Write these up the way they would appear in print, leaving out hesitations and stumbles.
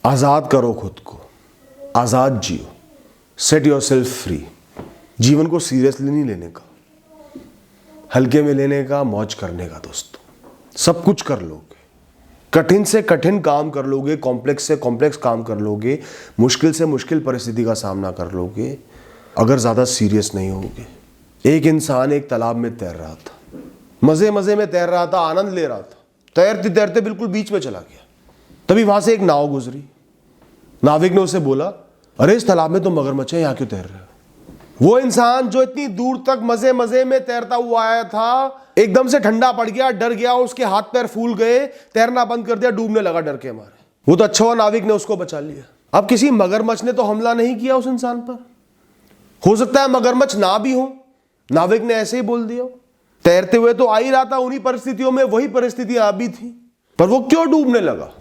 आज़ाद करो खुद को, आज़ाद जियो, सेट योर सेल्फ फ्री। जीवन को सीरियसली नहीं लेने का, हल्के में लेने का, मौज करने का। दोस्तों, सब कुछ कर लोगे, कठिन से कठिन काम कर लोगे, कॉम्प्लेक्स से कॉम्प्लेक्स काम कर लोगे, मुश्किल से मुश्किल परिस्थिति का सामना कर लोगे, अगर ज़्यादा सीरियस नहीं होगे। एक इंसान एक तालाब में तैर रहा था, मज़े मज़े में तैर रहा था, आनंद ले रहा था। तैरते तैरते बिल्कुल बीच में चला गया। तभी वहां से एक नाव गुजरी। नाविक ने उसे बोला, अरे इस तालाब में तो मगरमच्छ है, यहाँ क्यों तैर रहे हो? वो इंसान जो इतनी दूर तक मजे मजे में तैरता हुआ आया था, एकदम से ठंडा पड़ गया, डर गया, उसके हाथ पैर फूल गए, तैरना बंद कर दिया, डूबने लगा डर के मारे। वो तो अच्छा हुआ नाविक ने उसको बचा लिया। अब किसी मगरमच्छ ने तो हमला नहीं किया उस इंसान पर। हो सकता है मगरमच्छ ना भी हो, नाविक ने ऐसे ही बोल दिया। तैरते हुए तो आ ही रहा था उन्हीं परिस्थितियों में, वही परिस्थितियां भी थी, पर वो क्यों डूबने लगा?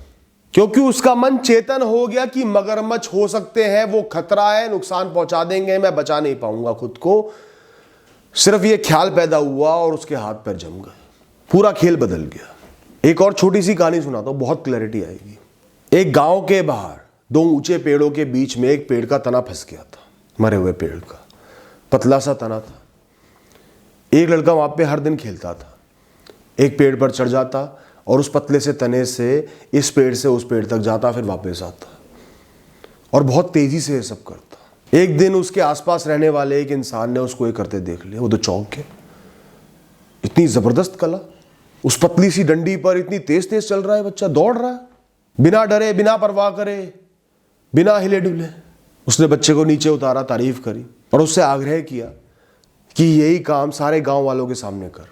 क्योंकि उसका मन चेतन हो गया कि मगरमच्छ हो सकते हैं, वो खतरा है, नुकसान पहुंचा देंगे, मैं बचा नहीं पाऊंगा खुद को। सिर्फ ये ख्याल पैदा हुआ और उसके हाथ पैर जम गए, पूरा खेल बदल गया। एक और छोटी सी कहानी सुनाता हूं, बहुत क्लैरिटी आएगी। एक गांव के बाहर दो ऊंचे पेड़ों के बीच में एक पेड़ का तना फंस गया था, मरे हुए पेड़ का, पतला सा तना था। एक लड़का वहां पे हर दिन खेलता था, एक पेड़ पर चढ़ जाता और उस पतले से तने से इस पेड़ से उस पेड़ तक जाता, फिर वापस आता, और बहुत तेजी से ये सब करता। एक दिन उसके आसपास रहने वाले एक इंसान ने उसको ये करते देख लिया। वो तो चौंक गया, इतनी जबरदस्त कला, उस पतली सी डंडी पर इतनी तेज तेज चल रहा है बच्चा, दौड़ रहा है बिना डरे, बिना परवाह करे, बिना हिले डुले। उसने बच्चे को नीचे उतारा, तारीफ करी और उससे आग्रह किया कि यही काम सारे गांव वालों के सामने कर,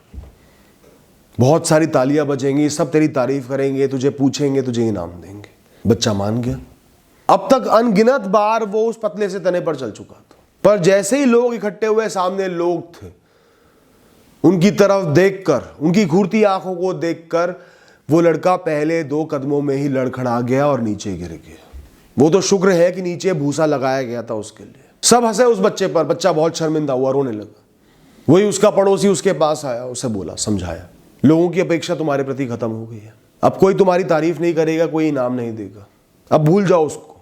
बहुत सारी तालियां बजेंगी, सब तेरी तारीफ करेंगे, तुझे पूछेंगे, तुझे इनाम देंगे। बच्चा मान गया। अब तक अनगिनत बार वो उस पतले से तने पर चल चुका था, पर जैसे ही लोग इकट्ठे हुए, सामने लोग थे, उनकी तरफ देखकर, उनकी घूरती आंखों को देखकर वो लड़का पहले 2 कदमों में ही लड़खड़ा गया और नीचे गिर गया। वो तो शुक्र है कि नीचे भूसा लगाया गया था उसके लिए। सब हंसे उस बच्चे पर, बच्चा बहुत शर्मिंदा हुआ, रोने लगा। वही उसका पड़ोसी उसके पास आया, उसे बोला, समझाया, लोगों की अपेक्षा तुम्हारे प्रति खत्म हो गई है, अब कोई तुम्हारी तारीफ नहीं करेगा, कोई इनाम नहीं देगा, अब भूल जाओ उसको।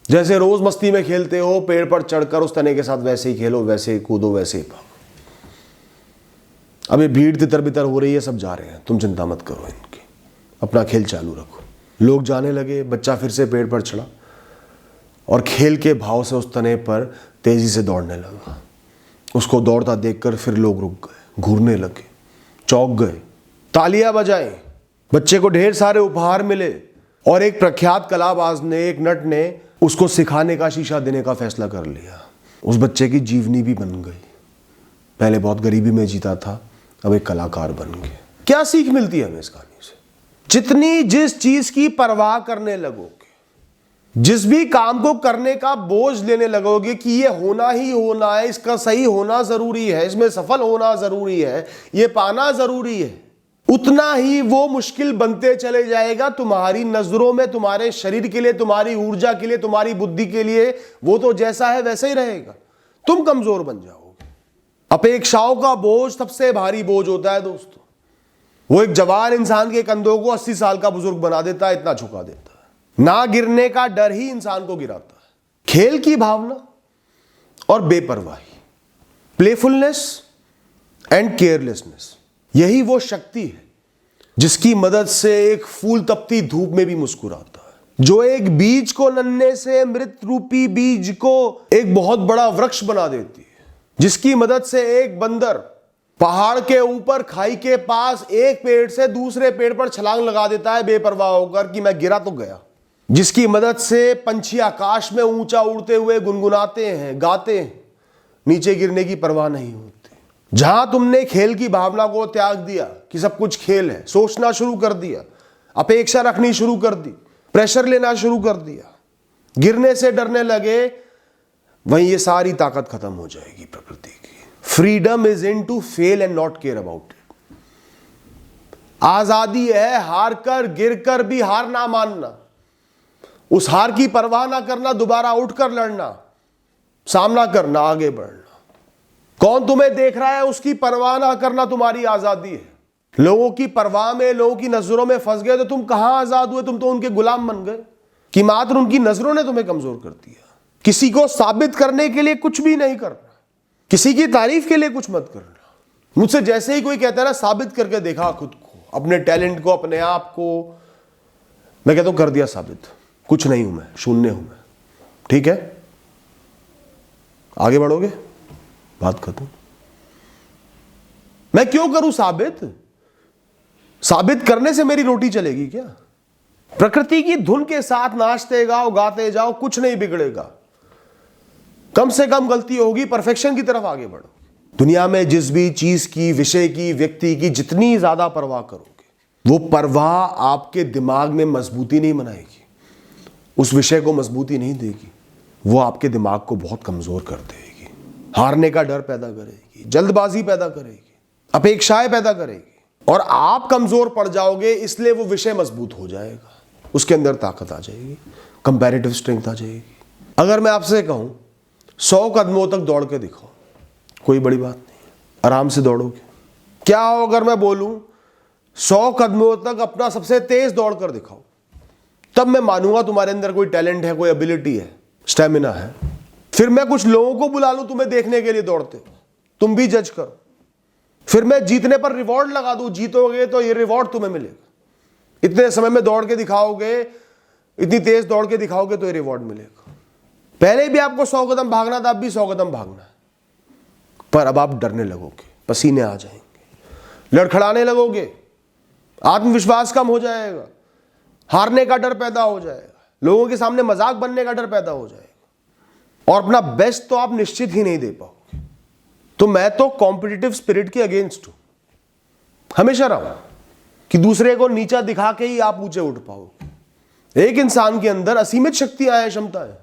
जैसे रोज मस्ती में खेलते हो, पेड़ पर चढ़कर उस तने के साथ वैसे ही खेलो, वैसे ही कूदो, वैसे ही भागो। अब ये भीड़ तितर बितर हो रही है, सब जा रहे हैं, तुम चिंता मत करो इनकी, अपना खेल चालू रखो। लोग जाने लगे, बच्चा फिर से पेड़ पर चढ़ा और खेल के भाव से उस तने पर तेजी से दौड़ने लगा। उसको दौड़ता देखकर फिर लोग रुक गए, घूरने लगे, चौंक गए, तालियां बजाई, बच्चे को ढेर सारे उपहार मिले और एक प्रख्यात कलाबाज ने, एक नट ने उसको सिखाने का, शीशा देने का फैसला कर लिया। उस बच्चे की जीवनी भी बन गई। पहले बहुत गरीबी में जीता था, अब एक कलाकार बन गया। क्या सीख मिलती है हमें इस कहानी से? जितनी जिस चीज की परवाह करने लगोगे, जिस भी काम को करने का बोझ लेने लगोगे कि ये होना ही होना है, इसका सही होना जरूरी है, इसमें सफल होना जरूरी है, ये पाना जरूरी है, उतना ही वो मुश्किल बनते चले जाएगा तुम्हारी नजरों में। तुम्हारे शरीर के लिए, तुम्हारी ऊर्जा के लिए, तुम्हारी बुद्धि के लिए वो तो जैसा है वैसा ही रहेगा, तुम कमजोर बन जाओगे। अपेक्षाओं का बोझ सबसे भारी बोझ होता है दोस्तों। वो एक जवान इंसान के कंधों को 80 साल का बुजुर्ग बना देता है, इतना झुका देता है। ना गिरने का डर ही इंसान को गिराता है। खेल की भावना और बेपरवाही, प्लेफुलनेस एंड केयरलेसनेस, यही वो शक्ति है जिसकी मदद से एक फूल तपती धूप में भी मुस्कुराता है, जो एक बीज को नन्हे से मृत रूपी बीज को एक बहुत बड़ा वृक्ष बना देती है, जिसकी मदद से एक बंदर पहाड़ के ऊपर खाई के पास एक पेड़ से दूसरे पेड़ पर छलांग लगा देता है बेपरवाह होकर कि मैं गिरा तो गया, जिसकी मदद से पंछी आकाश में ऊंचा उड़ते हुए गुनगुनाते हैं, गाते हैं, नीचे गिरने की परवाह नहीं होती। जहां तुमने खेल की भावना को त्याग दिया कि सब कुछ खेल है, सोचना शुरू कर दिया, अपेक्षा रखनी शुरू कर दी, प्रेशर लेना शुरू कर दिया, गिरने से डरने लगे, वहीं ये सारी ताकत खत्म हो जाएगी प्रकृति की। Freedom is in to fail and not care about it. आजादी है हार कर, गिर कर भी हार ना मानना, उस हार की परवाह ना करना, दोबारा उठकर लड़ना, सामना करना, आगे बढ़ना। कौन तुम्हें देख रहा है उसकी परवाह ना करना तुम्हारी आजादी है। लोगों की परवाह में, लोगों की नजरों में फंस गए तो तुम कहां आजाद हुए, तुम तो उनके गुलाम बन गए। कि मात्र उनकी नजरों ने तुम्हें कमजोर कर दिया। किसी को साबित करने के लिए कुछ भी नहीं करना, किसी की तारीफ के लिए कुछ मत करना। मुझसे जैसे ही कोई कहता है ना साबित करके देखा खुद को, अपने टैलेंट को, अपने आप को, मैं कहता हूं कर दिया साबित, कुछ नहीं हूं मैं, शून्य हूं मैं। ठीक है, आगे बढ़ोगे, बात खत्म। मैं क्यों करूं साबित? साबित करने से मेरी रोटी चलेगी क्या? प्रकृति की धुन के साथ नाचते जाओ, गाते जाओ, कुछ नहीं बिगड़ेगा। कम से कम गलती होगी, परफेक्शन की तरफ आगे बढ़ो। दुनिया में जिस भी चीज की, विषय की, व्यक्ति की जितनी ज्यादा परवाह करोगे, वो परवाह आपके दिमाग में मजबूती नहीं बनाएगी, उस विषय को मजबूती नहीं देगी, वो आपके दिमाग को बहुत कमजोर कर देगी, हारने का डर पैदा करेगी, जल्दबाजी पैदा करेगी, अपेक्षाएं पैदा करेगी, और आप कमजोर पड़ जाओगे। इसलिए वो विषय मजबूत हो जाएगा, उसके अंदर ताकत आ जाएगी, कंपैरेटिव स्ट्रेंथ आ जाएगी। अगर मैं आपसे कहूं 100 कदमों तक दौड़ के दिखाओ, कोई बड़ी बात नहीं, आराम से दौड़ोगे। क्या हो अगर मैं बोलूं 100 कदमों तक अपना सबसे तेज दौड़ कर दिखाओ, तब मैं मानूंगा तुम्हारे अंदर कोई टैलेंट है, कोई एबिलिटी है, स्टेमिना है। फिर मैं कुछ लोगों को बुला लूं तुम्हें देखने के लिए दौड़ते हो, तुम भी जज करो। फिर मैं जीतने पर रिवॉर्ड लगा दूं, जीतोगे तो ये रिवॉर्ड तुम्हें मिलेगा, इतने समय में दौड़ के दिखाओगे, इतनी तेज दौड़ के दिखाओगे तो ये रिवॉर्ड मिलेगा। पहले भी आपको 100 कदम भागना था, अब भी 100 कदम भागना है, पर अब आप डरने लगोगे, पसीने आ जाएंगे, लड़खड़ाने लगोगे, आत्मविश्वास कम हो जाएगा, हारने का डर पैदा हो जाएगा, लोगों के सामने मजाक बनने का डर पैदा हो जाएगा, और अपना बेस्ट तो आप निश्चित ही नहीं दे पाओगे। तो मैं तो कॉम्पिटिटिव स्पिरिट के अगेंस्ट हूं, हमेशा रहा कि दूसरे को नीचा दिखा के ही आप ऊंचे उठ पाओगे। एक इंसान के अंदर असीमित शक्तियां हैं, क्षमता है,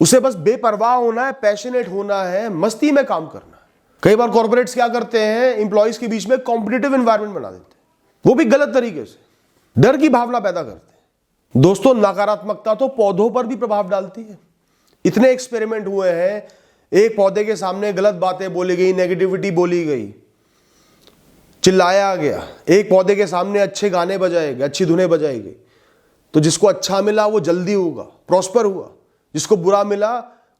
उसे बस बेपरवाह होना है, पैशनेट होना है, मस्ती में काम करना है। कई बार कॉर्पोरेट्स क्या करते हैं, एम्प्लॉइज के बीच में कॉम्पिटिटिव एनवायरनमेंट बना देते हैं, वो भी गलत तरीके से, डर की भावना पैदा करते हैं। दोस्तों, नकारात्मकता तो पौधों पर भी प्रभाव डालती है। इतने एक्सपेरिमेंट हुए हैं, एक पौधे के सामने गलत बातें बोली गई, नेगेटिविटी बोली गई, चिल्लाया गया, एक पौधे के सामने अच्छे गाने बजाए गए, अच्छी धुनें बजाई गई, तो जिसको अच्छा मिला वो जल्दी होगा, प्रॉस्पर हुआ, जिसको बुरा मिला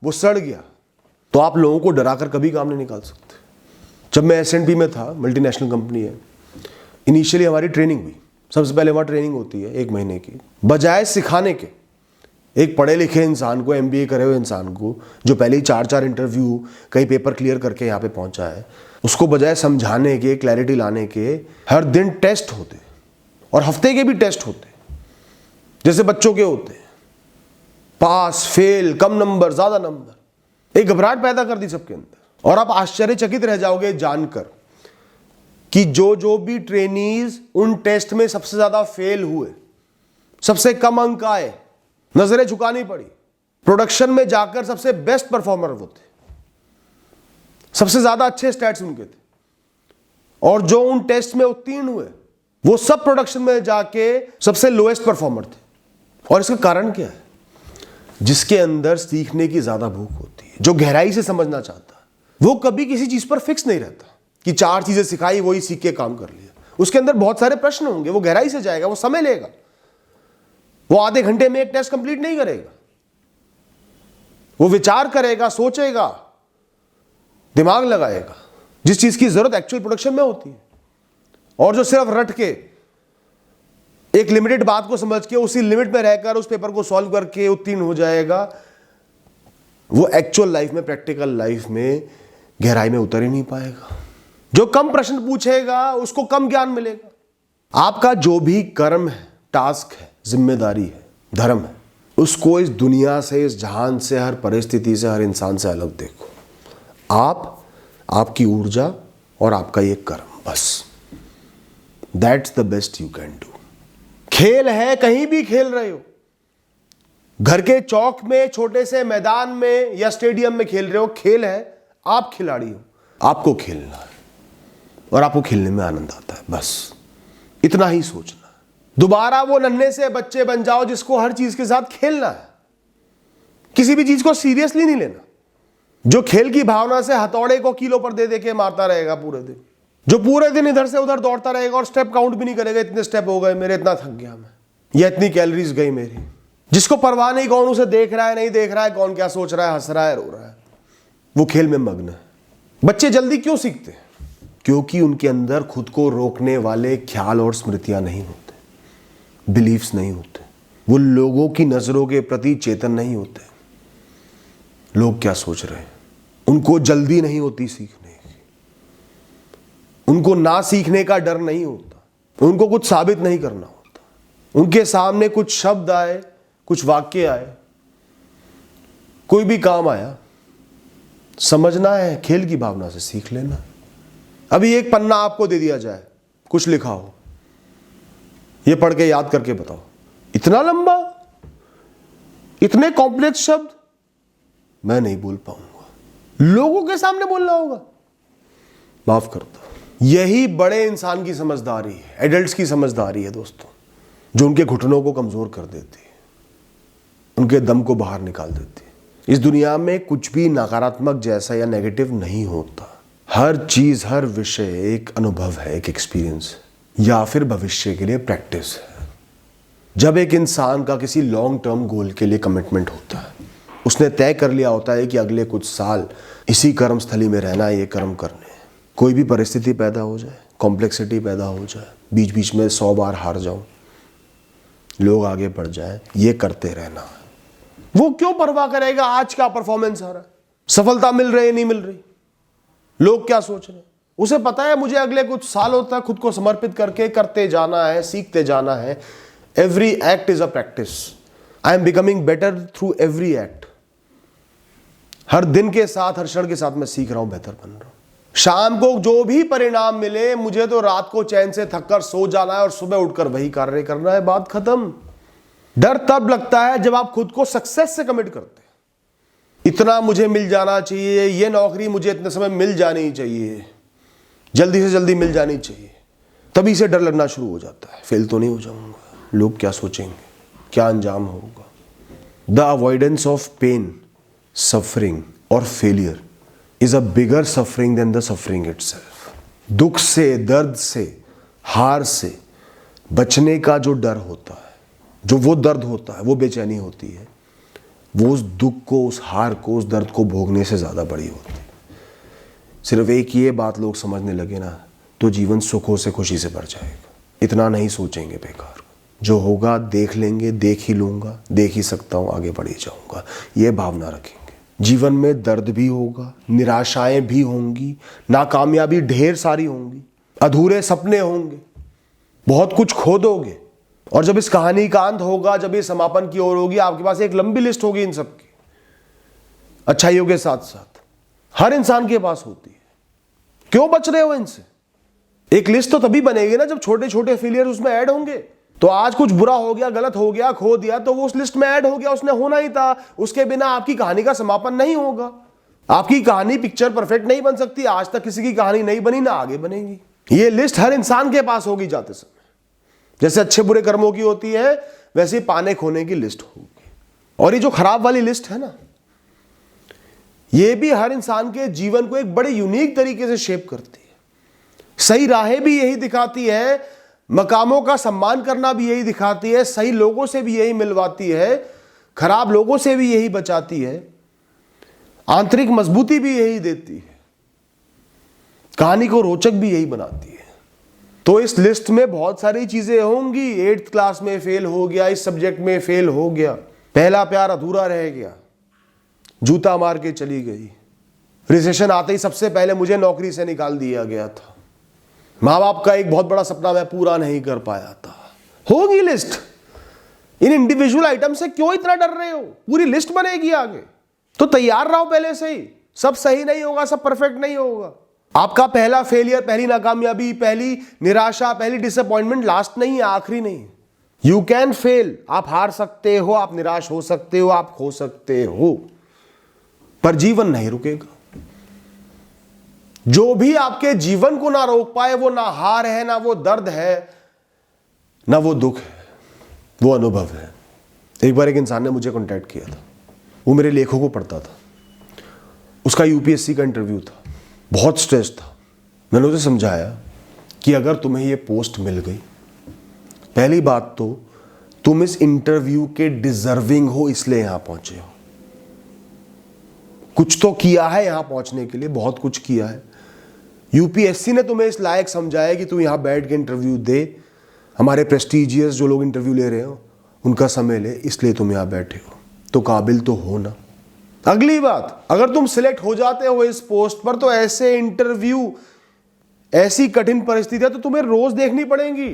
वो सड़ गया। तो आप लोगों को डराकर कभी काम नहीं निकाल सकते। जब मैं S&P में था, मल्टीनेशनल कंपनी है, इनिशियली हमारी ट्रेनिंग हुई। सबसे पहले वहाँ ट्रेनिंग होती है 1 महीने की, बजाय सिखाने के एक पढ़े लिखे इंसान को, MBA करे हुए इंसान को, जो पहले ही 4 इंटरव्यू, कई पेपर क्लियर करके यहाँ पे पहुँचा है, उसको बजाय समझाने के, क्लैरिटी लाने के, हर दिन टेस्ट होते और हफ्ते के भी टेस्ट होते, जैसे बच्चों के होते, पास, फेल, कम नंबर, ज्यादा नंबर। एक घबराहट पैदा कर दी सबके अंदर। और आप आश्चर्यचकित रह जाओगे जानकर कि जो भी ट्रेनीज उन टेस्ट में सबसे ज्यादा फेल हुए, सबसे कम अंक आए, नजरें झुकानी पड़ी, प्रोडक्शन में जाकर सबसे बेस्ट परफॉर्मर वो थे, सबसे ज्यादा अच्छे स्टैट्स उनके थे। और जो उन टेस्ट में उत्तीर्ण हुए, वो सब प्रोडक्शन में जाके सबसे लोएस्ट परफॉर्मर थे। और इसका कारण क्या है? जिसके अंदर सीखने की ज्यादा भूख होती है, जो गहराई से समझना चाहता है, वो कभी किसी चीज पर फिक्स नहीं रहता कि 4 चीजें सिखाई वही सीख के काम कर लिया। उसके अंदर बहुत सारे प्रश्न होंगे, वो गहराई से जाएगा, वो समय लेगा, वो आधे घंटे में एक टेस्ट कंप्लीट नहीं करेगा, वो विचार करेगा, सोचेगा, दिमाग लगाएगा, जिस चीज की जरूरत एक्चुअल प्रोडक्शन में होती है। और जो सिर्फ रट के एक लिमिटेड बात को समझ के उसी लिमिट में रहकर उस पेपर को सॉल्व करके उत्तीर्ण हो जाएगा, वो एक्चुअल लाइफ में, प्रैक्टिकल लाइफ में गहराई में उतर ही नहीं पाएगा। जो कम प्रश्न पूछेगा उसको कम ज्ञान मिलेगा। आपका जो भी कर्म है, टास्क है, जिम्मेदारी है, धर्म है, उसको इस दुनिया से, इस जहान से, हर परिस्थिति से, हर इंसान से अलग देखो। आप, आपकी ऊर्जा और आपका ये कर्म, बस that's the best you can do. खेल है, कहीं भी खेल रहे हो, घर के चौक में, छोटे से मैदान में या स्टेडियम में खेल रहे हो, खेल है, आप खिलाड़ी हो, आपको खेलना है और आपको खेलने में आनंद आता है, बस इतना ही सोचना है। दोबारा वो नन्हे से बच्चे बन जाओ जिसको हर चीज के साथ खेलना है, किसी भी चीज को सीरियसली नहीं लेना, जो खेल की भावना से हथौड़े को कीलों पर दे दे के मारता रहेगा पूरे दिन, जो पूरे दिन इधर से उधर दौड़ता रहेगा और स्टेप काउंट भी नहीं करेगा, इतने स्टेप हो गए मेरे, इतना थक गया मैं, या इतनी कैलोरीज गई मेरी। जिसको परवाह नहीं कौन उसे देख रहा है नहीं देख रहा है, कौन क्या सोच रहा है, हंस रहा है रो रहा है, वो खेल में मग्न है। बच्चे जल्दी क्यों सीखते हैं? क्योंकि उनके अंदर खुद को रोकने वाले ख्याल और स्मृतियां नहीं होते, बिलीफ्स नहीं होते, वो लोगों की नजरों के प्रति चेतन नहीं होते। लोग क्या सोच रहे हैं, उनको जल्दी नहीं होती सीखने की, उनको ना सीखने का डर नहीं होता, उनको कुछ साबित नहीं करना होता। उनके सामने कुछ शब्द आए, कुछ वाक्य आए, कोई भी काम आया, समझना है, खेल की भावना से सीख लेना। अभी एक पन्ना आपको दे दिया जाए, कुछ लिखा हो, ये पढ़ के याद करके बताओ। इतना लंबा, इतने कॉम्प्लेक्स शब्द मैं नहीं बोल पाऊंगा, लोगों के सामने बोलना होगा, माफ कर दो। यही बड़े इंसान की समझदारी है, एडल्ट्स की समझदारी है दोस्तों, जो उनके घुटनों को कमजोर कर देती है, उनके दम को बाहर निकाल देती है। इस दुनिया में कुछ भी नकारात्मक जैसा या नेगेटिव नहीं होता। हर चीज, हर विषय एक अनुभव है, एक एक्सपीरियंस है, या फिर भविष्य के लिए प्रैक्टिस है। जब एक इंसान का किसी लॉन्ग टर्म गोल के लिए कमिटमेंट होता है, उसने तय कर लिया होता है कि अगले कुछ साल इसी कर्मस्थली में रहना है, ये कर्म करने हैं। कोई भी परिस्थिति पैदा हो जाए, कॉम्प्लेक्सिटी पैदा हो जाए, बीच बीच में 100 बार हार जाऊं, लोग आगे बढ़ जाए, ये करते रहना है। वो क्यों परवाह करेगा आज का परफॉर्मेंस आ रहा है, सफलता मिल रही है नहीं मिल रही, लोग क्या सोच रहे हैं। उसे पता है मुझे अगले कुछ सालों तक खुद को समर्पित करके करते जाना है, सीखते जाना है। Every act is a practice. I am becoming better through every act. हर दिन के साथ, हर क्षण के साथ मैं सीख रहा हूं, बेहतर बन रहा हूं। शाम को जो भी परिणाम मिले, मुझे तो रात को चैन से थककर सो जाना है और सुबह उठकर वही कार्य करना है, बात खत्म। डर तब लगता है जब आप खुद को सक्सेस से कमिट करते हैं। इतना मुझे मिल जाना चाहिए, ये नौकरी मुझे इतने समय मिल जानी चाहिए, जल्दी से जल्दी मिल जानी चाहिए, तभी से डर लगना शुरू हो जाता है, फेल तो नहीं हो जाऊंगा, लोग क्या सोचेंगे, क्या अंजाम होगा। The avoidance of pain, suffering और failure is a bigger suffering than the suffering itself. दुख से, दर्द से, हार से बचने का जो डर होता है, जो वो दर्द होता है, वो बेचैनी होती है, वो उस दुख को, उस हार को, उस दर्द को भोगने से ज़्यादा बड़ी होती है। सिर्फ एक ये बात लोग समझने लगे ना, तो जीवन सुखों से, खुशी से भर जाएगा। इतना नहीं सोचेंगे बेकार, जो होगा देख लेंगे, देख ही लूँगा, देख ही सकता हूँ, आगे बढ़ ही जाऊँगा, ये भावना रखेंगे। जीवन में दर्द भी होगा, निराशाएं भी होंगी, नाकामयाबी ढेर सारी होंगी, अधूरे सपने होंगे, बहुत कुछ खो दोगे। और जब इस कहानी का अंत होगा, जब ये समापन की ओर होगी, आपके पास एक लंबी लिस्ट होगी इन सब की, अच्छाइयों के साथ साथ। हर इंसान के पास होती है। क्यों बच रहे हो इनसे? एक लिस्ट तो तभी बनेगी ना जब छोटे छोटे फेलियर उसमें ऐड होंगे। तो आज कुछ बुरा हो गया, गलत हो गया, खो दिया, तो वो उस लिस्ट में ऐड हो गया, उसने होना ही था। उसके बिना आपकी कहानी का समापन नहीं होगा। आपकी कहानी, पिक्चर परफेक्ट नहीं बन सकती। आज तक किसी की कहानी नहीं बनी, ना आगे बनेगी। ये लिस्ट हर इंसान के पास होगी जाते समय। जैसे अच्छे बुरे कर्मों की होती है, वैसे पाने खोने की लिस्ट होगी। और ये जो खराब वाली लिस्ट है ना, ये भी हर इंसान के जीवन को एक बड़े यूनिक तरीके से शेप करती है। सही राहें भी यही दिखाती है, मकामों का सम्मान करना भी यही दिखाती है, सही लोगों से भी यही मिलवाती है, खराब लोगों से भी यही बचाती है, आंतरिक मजबूती भी यही देती है, कहानी को रोचक भी यही बनाती है। तो इस लिस्ट में बहुत सारी चीजें होंगी। 8th क्लास में फेल हो गया, इस सब्जेक्ट में फेल हो गया, पहला प्यार अधूरा रह गया, जूता मार के चली गई, रिसेशन आते ही सबसे पहले मुझे नौकरी से निकाल दिया गया था, माँ बाप का एक बहुत बड़ा सपना मैं पूरा नहीं कर पाया था। होगी लिस्ट। इन इंडिविजुअल आइटम से क्यों इतना डर रहे हो? पूरी लिस्ट बनेगी आगे। तो तैयार रहो पहले से ही। सब सही नहीं होगा, सब परफेक्ट नहीं होगा। आपका पहला फेलियर, पहली नाकामयाबी, पहली निराशा, पहली डिसअपॉइंटमेंट लास्ट नहीं है, आखिरी नहीं है। You can fail. आप हार सकते हो, आप निराश हो सकते हो, आप खो सकते हो, पर जीवन नहीं रुकेगा। जो भी आपके जीवन को ना रोक पाए, वो ना हार है, ना वो दर्द है, ना वो दुख है, वो अनुभव है। एक बार एक इंसान ने मुझे कांटेक्ट किया था, वो मेरे लेखों को पढ़ता था, उसका यूपीएससी का इंटरव्यू था, बहुत स्ट्रेस था। मैंने उसे समझाया कि अगर तुम्हें ये पोस्ट मिल गई, पहली बात तो तुम इस इंटरव्यू के डिजर्विंग हो, इसलिए यहां पहुंचे हो। कुछ तो किया है यहां पहुंचने के लिए, बहुत कुछ किया है। यूपीएससी ने तुम्हें इस लायक समझा है कि तुम यहां बैठ के इंटरव्यू दे, हमारे प्रेस्टिजियस जो लोग इंटरव्यू ले रहे हो उनका समय ले, इसलिए तुम यहां बैठे हो। तो काबिल तो हो ना। अगली बात, अगर तुम सिलेक्ट हो जाते हो इस पोस्ट पर, तो ऐसे इंटरव्यू, ऐसी कठिन परिस्थितियां तो तुम्हें रोज देखनी पड़ेंगी।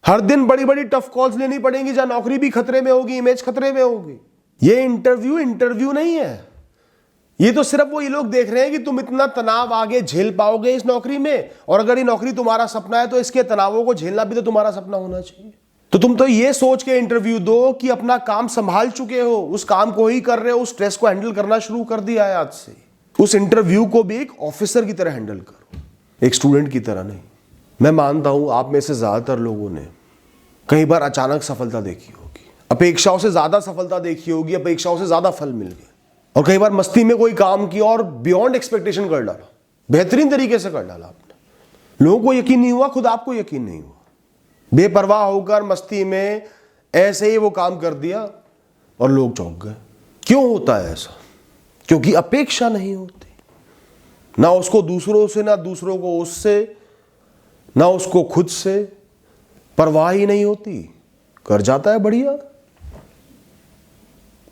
हर दिन बड़ी बड़ी टफ कॉल्स लेनी पड़ेंगी, जहां नौकरी भी खतरे में होगी, इमेज खतरे में होगी। ये इंटरव्यू नहीं है। ये तो सिर्फ वो ये लोग देख रहे हैं कि तुम इतना तनाव आगे झेल पाओगे इस नौकरी में, और अगर ये नौकरी तुम्हारा सपना है तो इसके तनावों को झेलना भी तो तुम्हारा सपना होना चाहिए। तो तुम तो ये सोच के इंटरव्यू दो कि अपना काम संभाल चुके हो, उस काम को ही कर रहे हो, उस स्ट्रेस को हैंडल करना शुरू कर दिया है आज से। उस इंटरव्यू को भी एक ऑफिसर की तरह हैंडल करो, एक स्टूडेंट की तरह नहीं। मैं मानता हूं आप में से ज्यादातर लोगों ने कई बार अचानक सफलता देखी होगी, अपेक्षाओं से ज्यादा सफलता देखी होगी, अपेक्षाओं से ज्यादा फल मिल गए, और कई बार मस्ती में कोई काम किया और बियॉन्ड एक्सपेक्टेशन कर डाला, बेहतरीन तरीके से कर डाला आपने। लोगों को यकीन नहीं हुआ, खुद आपको यकीन नहीं हुआ, बेपरवाह होकर मस्ती में ऐसे ही वो काम कर दिया और लोग चौंक गए। क्यों होता है ऐसा? क्योंकि अपेक्षा नहीं होती, ना उसको दूसरों से, ना दूसरों को उससे, ना उसको खुद से। परवाह ही नहीं होती, कर जाता है बढ़िया,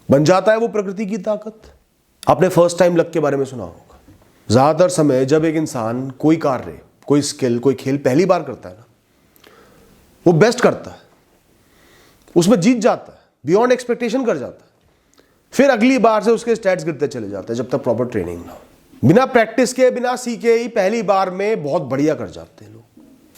बन जाता है वो प्रकृति की ताकत। आपने फर्स्ट टाइम लक के बारे में सुना होगा। ज्यादातर समय जब एक इंसान कोई कार्य, कोई स्किल, कोई खेल पहली बार करता है ना, वो बेस्ट करता है, उसमें जीत जाता है, बियॉन्ड एक्सपेक्टेशन कर जाता है। फिर अगली बार से उसके स्टैट्स गिरते चले जाते हैं जब तक प्रॉपर ट्रेनिंग ना हो। बिना प्रैक्टिस के, बिना सीखे ही पहली बार में बहुत बढ़िया कर जाते हैं लोग।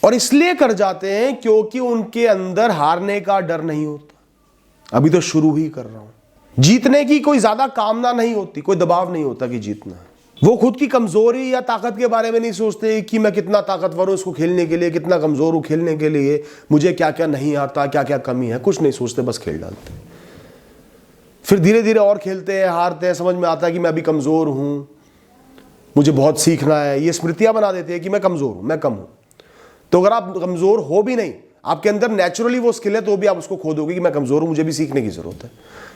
और इसलिए कर जाते हैं क्योंकि उनके अंदर हारने का डर नहीं होता। अभी तो शुरू ही कर रहा हूं। जीतने की कोई ज्यादा कामना नहीं होती, कोई दबाव नहीं होता कि जीतना है। वो खुद की कमजोरी या ताकत के बारे में नहीं सोचते कि मैं कितना ताकतवर हूं इसको खेलने के लिए, कितना कमजोर हूं खेलने के लिए, मुझे क्या क्या नहीं आता, क्या क्या कमी है, कुछ नहीं सोचते, बस खेल डालते। फिर धीरे धीरे और खेलते हैं, हारते हैं, समझ में आता है कि मैं अभी कमजोर हूं, मुझे बहुत सीखना है। ये स्मृतियां बना देते हैं कि मैं कमजोर हूं, मैं कम हूं। तो अगर आप कमजोर हो भी नहीं, आपके अंदर नेचुरली वो स्किल है, तो भी आप उसको खो दोगे कि मैं कमजोर हूं, मुझे भी सीखने की जरूरत है।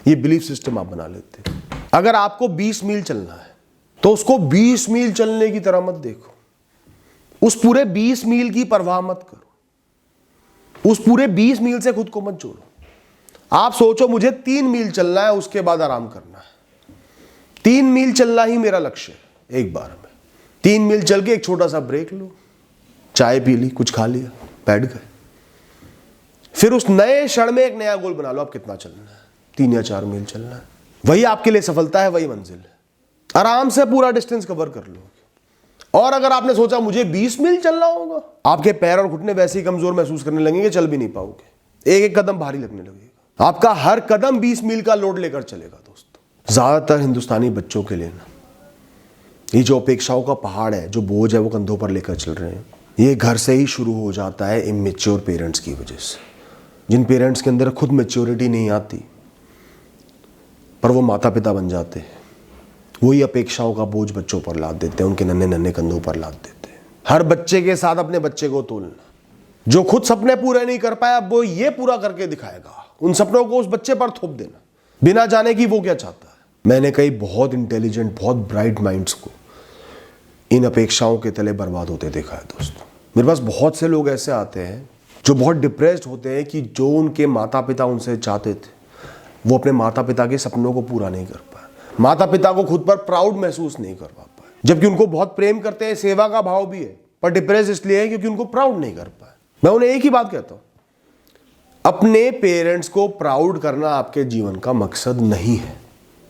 ये बिलीफ सिस्टम आप बना लेते हैं। अगर आपको 20 मील चलना है तो उसको 20 मील चलने की तरह मत देखो, उस पूरे 20 मील की परवाह मत करो, उस पूरे 20 मील से खुद को मत जोड़ो। आप सोचो मुझे 3 मील चलना है, उसके बाद आराम करना है। 3 मील चलना ही मेरा लक्ष्य है एक बार में। 3 मील चल के एक छोटा सा ब्रेक लो, चाय पी ली, कुछ खा लिया, बैठ गए। फिर उस नए क्षण में एक नया गोल बना लो, आप कितना चलना है, 3 या 4 मील चलना है। वही आपके लिए सफलता है, वही मंजिल है। आराम से पूरा डिस्टेंस कवर कर लो। और अगर आपने सोचा मुझे 20 मील चलना होगा, आपके पैर और घुटने वैसे ही कमजोर महसूस करने लगेंगे, चल भी नहीं पाओगे, एक एक कदम भारी लगने लगेगा। आपका हर कदम 20 मील का लोड लेकर चलेगा। दोस्तों, ज्यादातर हिंदुस्तानी बच्चों के लिए ना, ये जो अपेक्षाओं का पहाड़ है, जो बोझ है, वो कंधों पर लेकर चल रहे हैं, ये घर से ही शुरू हो जाता है इमेच्योर पेरेंट्स की वजह से। जिन पेरेंट्स के अंदर खुद मैच्योरिटी नहीं आती, पर वो माता पिता बन जाते हैं, वही अपेक्षाओं का बोझ बच्चों पर लाद देते हैं, उनके नन्हे नन्हे कंधों पर लाद देते हैं। हर बच्चे के साथ अपने बच्चे को तोलना, जो खुद सपने पूरे नहीं कर पाया अब वो ये पूरा करके दिखाएगा, उन सपनों को उस बच्चे पर थोप देना, बिना जाने कि वो क्या चाहता है। मैंने कई बहुत इंटेलिजेंट, बहुत ब्राइट माइंड्स को इन अपेक्षाओं के तले बर्बाद होते देखा है। दोस्तों, मेरे पास बहुत से लोग ऐसे आते हैं जो बहुत डिप्रेस्ड होते हैं कि जो उनके माता पिता उनसे चाहते थे, वो अपने माता पिता के सपनों को पूरा नहीं कर पाए, माता पिता को खुद पर प्राउड महसूस नहीं कर पाए, जबकि उनको बहुत प्रेम करते हैं, सेवा का भाव भी है, पर डिप्रेस इसलिए है क्योंकि उनको प्राउड नहीं कर पाए। मैं उन्हें एक ही बात कहता हूं, अपने पेरेंट्स को प्राउड करना आपके जीवन का मकसद नहीं है।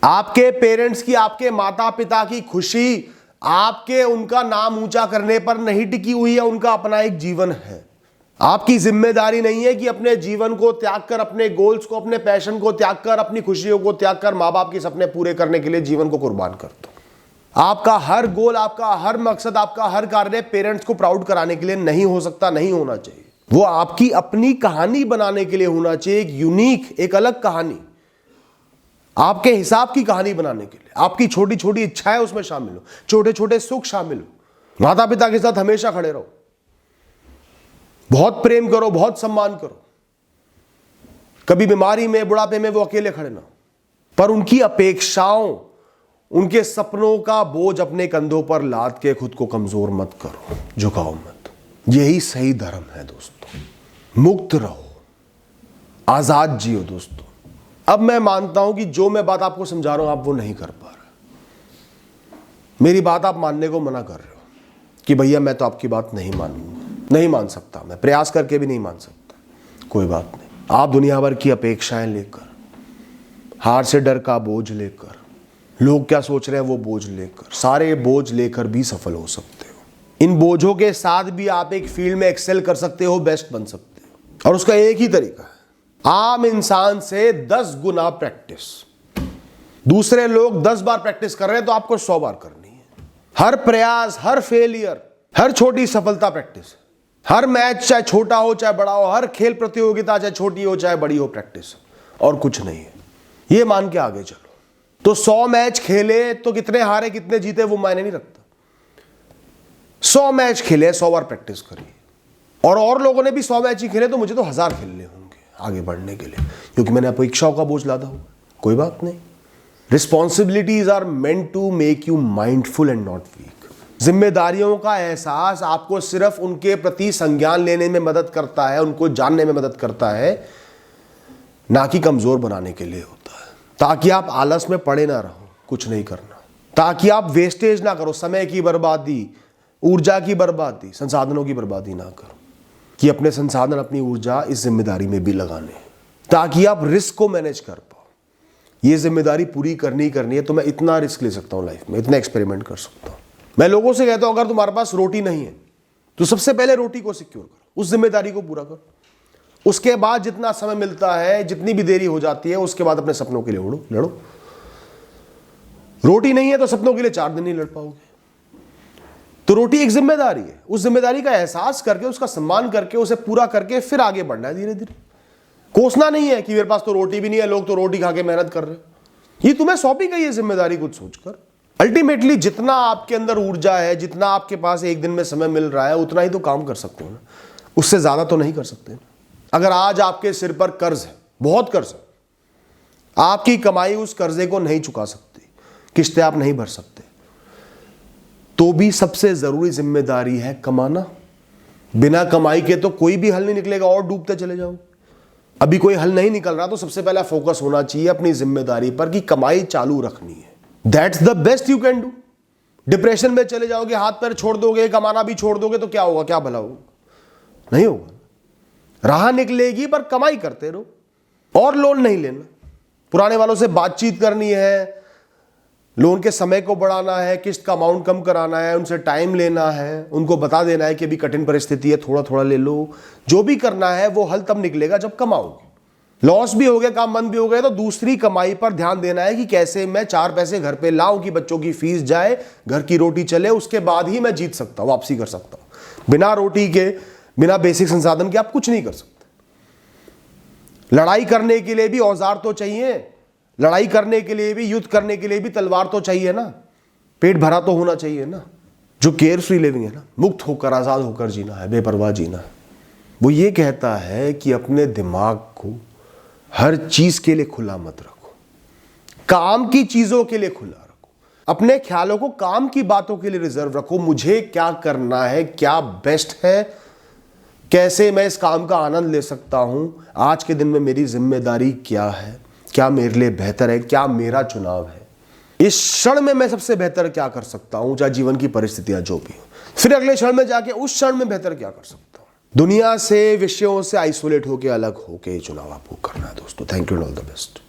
आपके पेरेंट्स की, आपके माता पिता की खुशी आपके उनका नाम ऊंचा करने पर नहीं टिकी हुई है, उनका अपना एक जीवन है। आपकी जिम्मेदारी नहीं है कि अपने जीवन को त्याग कर, अपने गोल्स को, अपने पैशन को त्याग कर, अपनी खुशियों को त्याग कर माँ बाप के सपने पूरे करने के लिए जीवन को कुर्बान कर दो। आपका हर गोल, आपका हर मकसद, आपका हर कार्य पेरेंट्स को प्राउड कराने के लिए नहीं हो सकता, नहीं होना चाहिए। वो आपकी अपनी कहानी बनाने के लिए होना चाहिए, एक यूनिक, एक अलग कहानी, आपके हिसाब की कहानी बनाने के लिए। आपकी छोटी छोटी इच्छाएं उसमें शामिल हो, छोटे छोटे सुख शामिल हो। माता पिता के साथ हमेशा खड़े रहो, बहुत प्रेम करो, बहुत सम्मान करो, कभी बीमारी में, बुढ़ापे में वो अकेले खड़े ना, पर उनकी अपेक्षाओं, उनके सपनों का बोझ अपने कंधों पर लाद के खुद को कमजोर मत करो, झुकाओ मत। यही सही धर्म है दोस्तों। मुक्त रहो, आजाद जियो दोस्तों। अब मैं मानता हूं कि जो मैं बात आपको समझा रहा हूं आप वो नहीं कर पा रहे, मेरी बात आप मानने को मना कर रहे हो कि भैया मैं तो आपकी बात नहीं मानूंगा, नहीं मान सकता, मैं प्रयास करके भी नहीं मान सकता। कोई बात नहीं, आप दुनिया भर की अपेक्षाएं लेकर, हार से डर का बोझ लेकर, लोग क्या सोच रहे हैं वो बोझ लेकर, सारे बोझ लेकर भी सफल हो सकते हो। इन बोझों के साथ भी आप एक फील्ड में एक्सेल कर सकते हो, बेस्ट बन सकते हो। और उसका एक ही तरीका है, आम इंसान से 10 गुना प्रैक्टिस। दूसरे लोग 10 बार प्रैक्टिस कर रहे हैं तो आपको 100 बार करनी है। हर प्रयास, हर फेलियर, हर छोटी सफलता प्रैक्टिस। हर मैच चाहे छोटा हो चाहे बड़ा हो, हर खेल प्रतियोगिता चाहे छोटी हो चाहे बड़ी हो, प्रैक्टिस, और कुछ नहीं है। ये मान के आगे चलो। तो 100 मैच खेले तो कितने हारे कितने जीते वो मायने नहीं रखता। 100 मैच खेले, 100 बार प्रैक्टिस करिए। और लोगों ने भी 100 मैच ही खेले तो मुझे तो 1000 खेलने होंगे आगे बढ़ने के लिए, क्योंकि मैंने अपेक्षाओं का बोझ लादा होगा। कोई बात नहीं, responsibilities are meant to make you mindful and not weak. जिम्मेदारियों का एहसास आपको सिर्फ उनके प्रति संज्ञान लेने में मदद करता है, उनको जानने में मदद करता है, ना कि कमजोर बनाने के लिए होता है। ताकि आप आलस में पड़े ना रहो, कुछ नहीं करना, ताकि आप वेस्टेज ना करो, समय की बर्बादी, ऊर्जा की बर्बादी, संसाधनों की बर्बादी ना करो, कि अपने संसाधन, अपनी ऊर्जा इस जिम्मेदारी में भी लगाने हैं, ताकि आप रिस्क को मैनेज कर पाओ। ये जिम्मेदारी पूरी करनी है तो मैं इतना रिस्क ले सकता हूं लाइफ में, इतना एक्सपेरिमेंट कर सकता हूं। मैं लोगों से कहता हूं अगर तुम्हारे पास रोटी नहीं है तो सबसे पहले रोटी को सिक्योर करो, उस जिम्मेदारी को पूरा करो। उसके बाद जितना समय मिलता है, जितनी भी देरी हो जाती है, उसके बाद अपने सपनों के लिए लड़ो। रोटी नहीं है तो सपनों के लिए 4 दिन नहीं लड़ पाओगे। तो रोटी एक जिम्मेदारी है, उस जिम्मेदारी का एहसास करके, उसका सम्मान करके, उसे पूरा करके फिर आगे बढ़ना है धीरे धीरे। कोसना नहीं है कि मेरे पास तो रोटी भी नहीं है, लोग तो रोटी खा के मेहनत कर रहे हैं। ये तुम्हें सौंपी गई है जिम्मेदारी कुछ सोचकर। अल्टीमेटली जितना आपके अंदर ऊर्जा है, जितना आपके पास एक दिन में समय मिल रहा है, उतना ही तो काम कर सकते हो ना, उससे ज्यादा तो नहीं कर सकते ना। अगर आज आपके सिर पर कर्ज है, बहुत कर्ज है, आपकी कमाई उस कर्जे को नहीं चुका सकती, किस्तें आप नहीं भर सकते, तो भी सबसे जरूरी जिम्मेदारी है कमाना। बिना कमाई के तो कोई भी हल नहीं निकलेगा और डूबते चले जाओ। अभी कोई हल नहीं निकल रहा तो सबसे पहला फोकस होना चाहिए अपनी जिम्मेदारी पर कि कमाई चालू रखनी है। That's the best you can do. Depression में चले जाओगे, हाथ पैर छोड़ दोगे, कमाना भी छोड़ दोगे तो क्या होगा, क्या भला होगा? नहीं होगा। राह निकलेगी पर कमाई करते रहो। और लोन नहीं लेना, पुराने वालों से बातचीत करनी है, लोन के समय को बढ़ाना है, किस्त का अमाउंट कम कराना है, उनसे टाइम लेना है, उनको बता देना है कि अभी कठिन परिस्थिति है, थोड़ा थोड़ा ले लो। जो भी करना है वो हल तब निकलेगा जब कमाओगे। लॉस भी हो गया, काम बंद भी हो गया, तो दूसरी कमाई पर ध्यान देना है कि कैसे मैं 4 पैसे घर पे लाऊं कि बच्चों की फीस जाए, घर की रोटी चले, उसके बाद ही मैं जीत सकता हूं, वापसी कर सकता हूं। बिना रोटी के, बिना बेसिक संसाधन के आप कुछ नहीं कर सकते। लड़ाई करने के लिए भी औजार तो चाहिए, लड़ाई करने के लिए भी, युद्ध करने के लिए भी तलवार तो चाहिए ना, पेट भरा तो होना चाहिए ना। जो केयर फ्री लिविंग है ना, मुक्त होकर, आजाद होकर जीना है, बेपरवाह जीना है, वो ये कहता है कि अपने दिमाग को हर चीज के लिए खुला मत रखो, काम की चीजों के लिए खुला रखो, अपने ख्यालों को काम की बातों के लिए रिजर्व रखो। मुझे क्या करना है, क्या बेस्ट है, कैसे मैं इस काम का आनंद ले सकता हूं, आज के दिन में मेरी जिम्मेदारी क्या है, क्या मेरे लिए बेहतर है, क्या मेरा चुनाव है, इस क्षण में मैं सबसे बेहतर क्या कर सकता हूं, चाहे जीवन की परिस्थितियां जो भी हो, फिर अगले क्षण में जाके उस क्षण में बेहतर क्या कर सकता हूं। दुनिया से, विषयों से आइसोलेट होकर, अलग होकर चुनाव आपको करना है दोस्तों। Thank you and all the best.